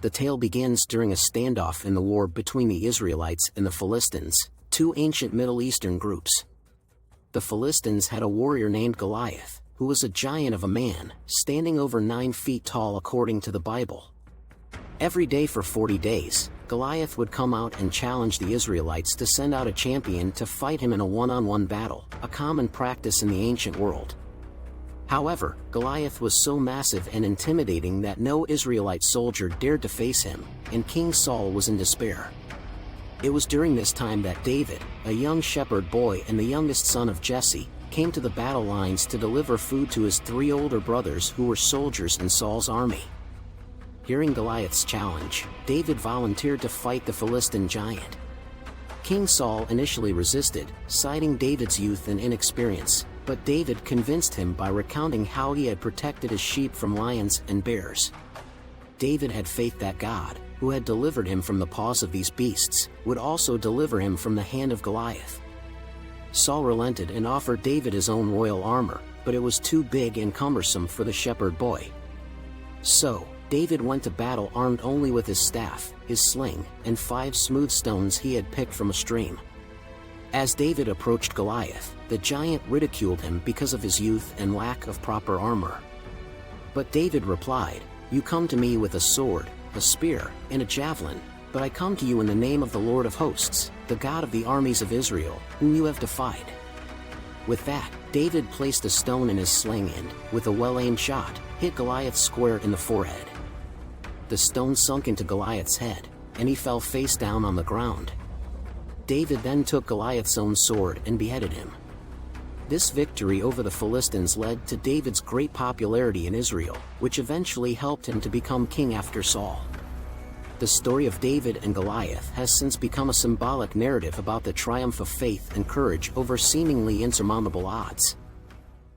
The tale begins during a standoff in the war between the Israelites and the Philistines, two ancient Middle Eastern groups. The Philistines had a warrior named Goliath, who was a giant of a man, standing over 9 feet tall according to the Bible. Every day for 40 days, Goliath would come out and challenge the Israelites to send out a champion to fight him in a one-on-one battle, a common practice in the ancient world. However, Goliath was so massive and intimidating that no Israelite soldier dared to face him, and King Saul was in despair. It was during this time that David, a young shepherd boy and the youngest son of Jesse, came to the battle lines to deliver food to his 3 older brothers who were soldiers in Saul's army. Hearing Goliath's challenge, David volunteered to fight the Philistine giant. King Saul initially resisted, citing David's youth and inexperience, but David convinced him by recounting how he had protected his sheep from lions and bears. David had faith that God, who had delivered him from the paws of these beasts, would also deliver him from the hand of Goliath. Saul relented and offered David his own royal armor, but it was too big and cumbersome for the shepherd boy. So, David went to battle armed only with his staff, his sling, and 5 smooth stones he had picked from a stream. As David approached Goliath, the giant ridiculed him because of his youth and lack of proper armor. But David replied, "You come to me with a sword, a spear, and a javelin, but I come to you in the name of the Lord of hosts, the God of the armies of Israel, whom you have defied." With that, David placed a stone in his sling and, with a well-aimed shot, hit Goliath square in the forehead. The stone sunk into Goliath's head, and he fell face down on the ground. David then took Goliath's own sword and beheaded him. This victory over the Philistines led to David's great popularity in Israel, which eventually helped him to become king after Saul. The story of David and Goliath has since become a symbolic narrative about the triumph of faith and courage over seemingly insurmountable odds.